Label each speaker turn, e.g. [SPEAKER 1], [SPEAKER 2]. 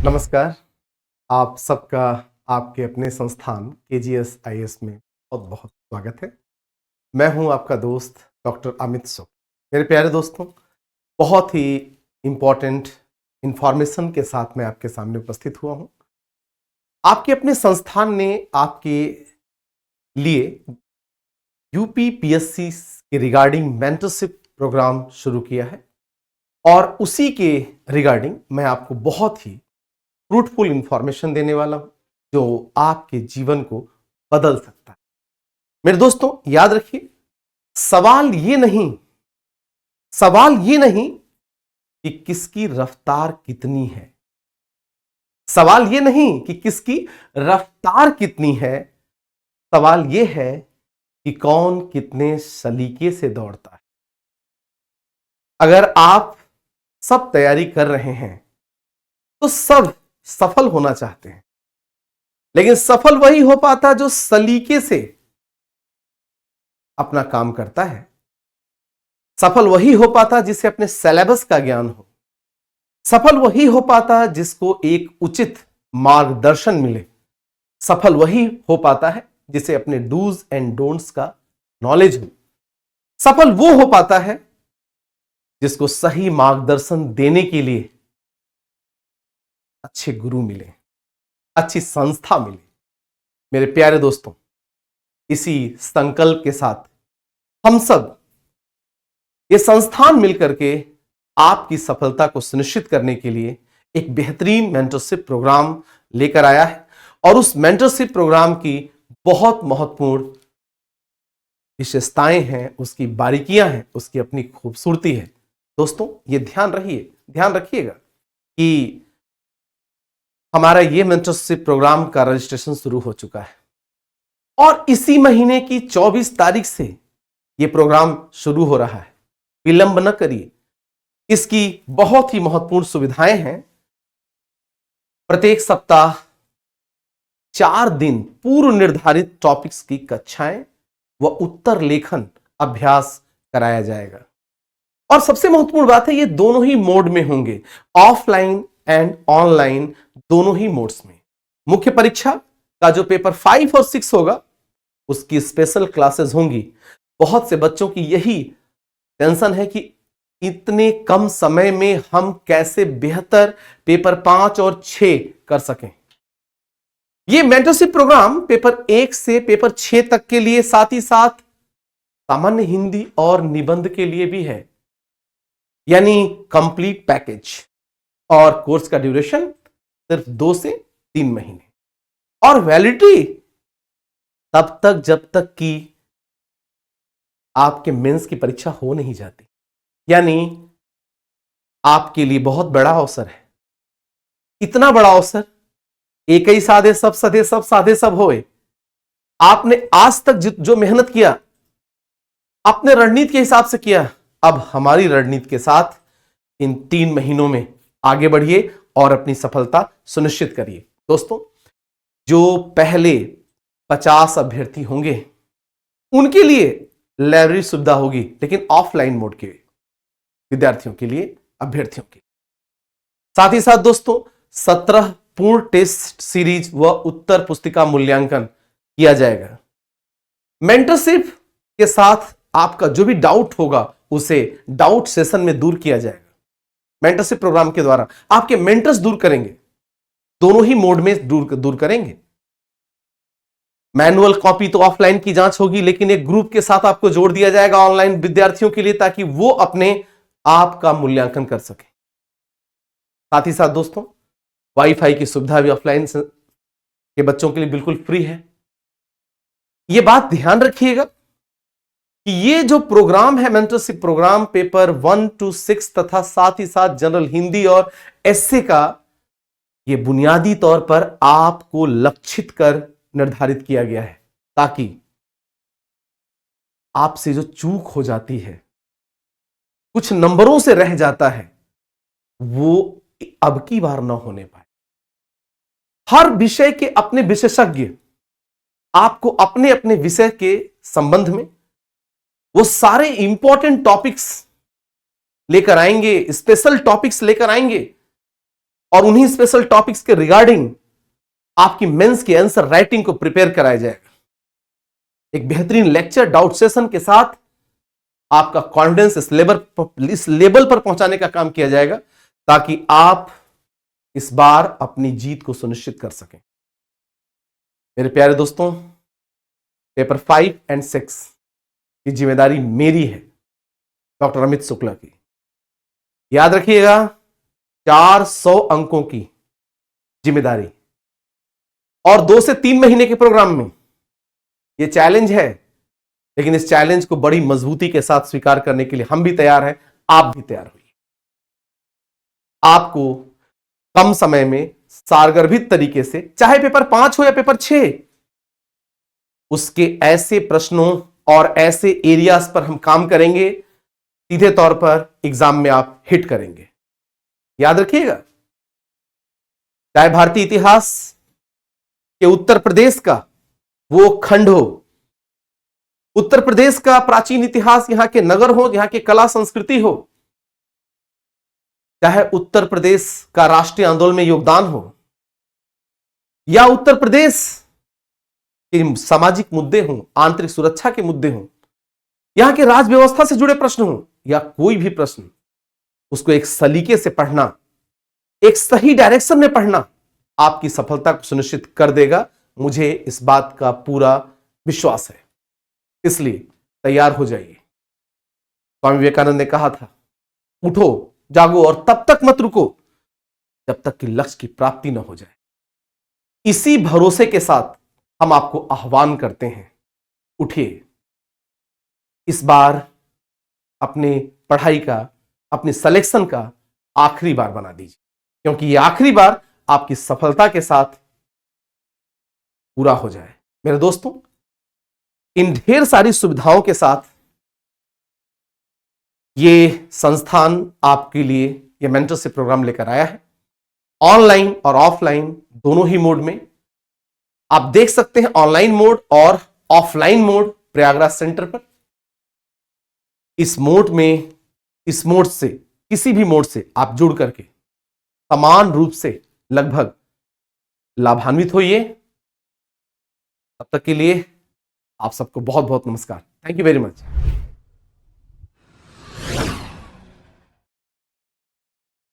[SPEAKER 1] नमस्कार। आप सबका आपके अपने संस्थान केजीएस आईएएस में बहुत बहुत स्वागत है। मैं हूं आपका दोस्त डॉक्टर अमित सुख। मेरे प्यारे दोस्तों, बहुत ही इम्पोर्टेंट इंफॉर्मेशन के साथ मैं आपके सामने उपस्थित हुआ हूं। आपके अपने संस्थान ने आपके लिए यूपीपीएससी के रिगार्डिंग मेंटरशिप प्रोग्राम शुरू किया है और उसी के रिगार्डिंग मैं आपको बहुत ही फ्रूटफुल इंफॉर्मेशन देने वाला हूं जो आपके जीवन को बदल सकता है। मेरे दोस्तों, याद रखिए, सवाल ये नहीं कि किसकी रफ्तार कितनी है। सवाल ये नहीं कि किसकी रफ्तार कितनी है। सवाल ये है कि कौन कितने सलीके से दौड़ता है। अगर आप सब तैयारी कर रहे हैं तो सब सफल होना चाहते हैं, लेकिन सफल वही हो पाता जो सलीके से अपना काम करता है। सफल वही हो पाता जिसे अपने सिलेबस का ज्ञान हो। सफल वही हो पाता जिसको एक उचित मार्गदर्शन मिले। सफल वही हो पाता है जिसे अपने डूज एंड डोंट्स का नॉलेज हो। सफल वो हो पाता है जिसको सही मार्गदर्शन देने के लिए अच्छे गुरु मिले, अच्छी संस्था मिले। मेरे प्यारे दोस्तों, इसी संकल्प के साथ हम सब ये संस्थान मिलकर के आपकी सफलता को सुनिश्चित करने के लिए एक बेहतरीन मेंटरशिप प्रोग्राम लेकर आया है और उस मेंटरशिप प्रोग्राम की बहुत महत्वपूर्ण विशेषताएं हैं, उसकी बारीकियां हैं, उसकी अपनी खूबसूरती है। दोस्तों, ये ध्यान रखिएगा कि हमारा ये मेंटरशिप प्रोग्राम का रजिस्ट्रेशन शुरू हो चुका है और इसी महीने की 24 तारीख से यह प्रोग्राम शुरू हो रहा है। विलंब न करिए। इसकी बहुत ही महत्वपूर्ण सुविधाएं हैं। प्रत्येक सप्ताह 4 दिन पूर्व निर्धारित टॉपिक्स की कक्षाएं व उत्तर लेखन अभ्यास कराया जाएगा और सबसे महत्वपूर्ण बात है, ये दोनों ही मोड में होंगे, ऑफलाइन एंड ऑनलाइन, दोनों ही मोड्स में। मुख्य परीक्षा का जो पेपर 5 और 6 होगा उसकी स्पेशल क्लासेस होंगी। बहुत से बच्चों की यही टेंशन है कि इतने कम समय में हम कैसे बेहतर पेपर 5 और 6 कर सकें। यह मेंटरशिप प्रोग्राम पेपर 1 से पेपर 6 तक के लिए, साथ ही साथ सामान्य हिंदी और निबंध के लिए भी है, यानी कंप्लीट पैकेज। और कोर्स का ड्यूरेशन सिर्फ 2 से 3 महीने और वैलिडिटी तब तक जब तक कि आपके मेंस की परीक्षा हो नहीं जाती। यानी आपके लिए बहुत बड़ा अवसर है। इतना बड़ा अवसर, एक ही साधे सब सधे सब साधे सब होए। आपने आज तक जो मेहनत किया अपने रणनीति के हिसाब से किया, अब हमारी रणनीति के साथ इन 3 महीनों में आगे बढ़िए और अपनी सफलता सुनिश्चित करिए। दोस्तों, जो पहले 50 अभ्यर्थी होंगे उनके लिए लाइब्रेरी सुविधा होगी, लेकिन ऑफलाइन मोड के विद्यार्थियों के लिए, अभ्यर्थियों के। साथ ही साथ दोस्तों, 17 पूर्ण टेस्ट सीरीज व उत्तर पुस्तिका मूल्यांकन किया जाएगा। मेंटरशिप के साथ आपका जो भी डाउट होगा उसे डाउट सेशन में दूर किया जाएगा। मेंटरशिप प्रोग्राम के द्वारा आपके मेंटर्स दूर करेंगे, दोनों ही मोड में दूर करेंगे। मैनुअल कॉपी तो ऑफलाइन की जांच होगी, लेकिन एक ग्रुप के साथ आपको जोड़ दिया जाएगा ऑनलाइन विद्यार्थियों के लिए, ताकि वो अपने आप का मूल्यांकन कर सके। साथ ही साथ दोस्तों, वाईफाई की सुविधा भी ऑफलाइन के बच्चों के लिए बिल्कुल फ्री है। यह बात ध्यान रखिएगा कि ये जो प्रोग्राम है, मेंटरशिप प्रोग्राम, पेपर 1 to 6 तथा साथ ही साथ जनरल हिंदी और एसए का, ये बुनियादी तौर पर आपको लक्षित कर निर्धारित किया गया है, ताकि आपसे जो चूक हो जाती है, कुछ नंबरों से रह जाता है, वो अब की बार ना होने पाए। हर विषय के अपने विशेषज्ञ आपको अपने अपने विषय के संबंध में वो सारे इंपॉर्टेंट टॉपिक्स लेकर आएंगे, स्पेशल टॉपिक्स लेकर आएंगे और उन्हीं स्पेशल टॉपिक्स के रिगार्डिंग आपकी मेंस की आंसर राइटिंग को प्रिपेयर कराया जाएगा। एक बेहतरीन लेक्चर डाउट सेशन के साथ आपका कॉन्फिडेंस इस लेवल पर पहुंचाने का काम किया जाएगा ताकि आप इस बार अपनी जीत को सुनिश्चित कर सकें। मेरे प्यारे दोस्तों, पेपर 5 और 6 की जिम्मेदारी मेरी है, डॉक्टर अमित शुक्ला की। याद रखिएगा, 400 अंकों की जिम्मेदारी और 2 से 3 महीने के प्रोग्राम में यह चैलेंज है, लेकिन इस चैलेंज को बड़ी मजबूती के साथ स्वीकार करने के लिए हम भी तैयार हैं, आप भी तैयार होइए। आपको कम समय में सारगर्भित तरीके से, चाहे पेपर 5 हो या पेपर 6, उसके ऐसे प्रश्नों और ऐसे एरियाज पर हम काम करेंगे, सीधे तौर पर एग्जाम में आप हिट करेंगे। याद रखिएगा, चाहे भारतीय इतिहास के उत्तर प्रदेश का वो खंड हो, उत्तर प्रदेश का प्राचीन इतिहास, यहां के नगर हो, यहां की कला संस्कृति हो, चाहे उत्तर प्रदेश का राष्ट्रीय आंदोलन में योगदान हो, या उत्तर प्रदेश के सामाजिक मुद्दे हों, आंतरिक सुरक्षा के मुद्दे हों, यहां के राज व्यवस्था से जुड़े प्रश्न हों, या कोई भी प्रश्न, उसको एक सलीके से पढ़ना, एक सही डायरेक्शन में पढ़ना आपकी सफलता को सुनिश्चित कर देगा। मुझे इस बात का पूरा विश्वास है, इसलिए तैयार हो जाइए। स्वामी विवेकानंद ने कहा था, उठो जागो और तब तक मत रुको जब तक कि लक्ष्य की प्राप्ति न हो जाए। इसी भरोसे के साथ हम आपको आह्वान करते हैं, उठिए। इस बार अपने पढ़ाई का, अपने सिलेक्शन का आखिरी बार बना दीजिए, क्योंकि यह आखिरी बार आपकी सफलता के साथ पूरा हो जाए। मेरे दोस्तों, इन ढेर सारी सुविधाओं के साथ ये संस्थान आपके लिए ये मेंटरशिप प्रोग्राम लेकर आया है, ऑनलाइन और ऑफलाइन दोनों ही मोड में। आप देख सकते हैं ऑनलाइन मोड और ऑफलाइन मोड प्रयागराज सेंटर पर। इस मोड से, किसी भी मोड से आप जुड़ करके समान रूप से लगभग लाभान्वित होइए। तब तक के लिए आप सबको बहुत बहुत नमस्कार। Thank you very much.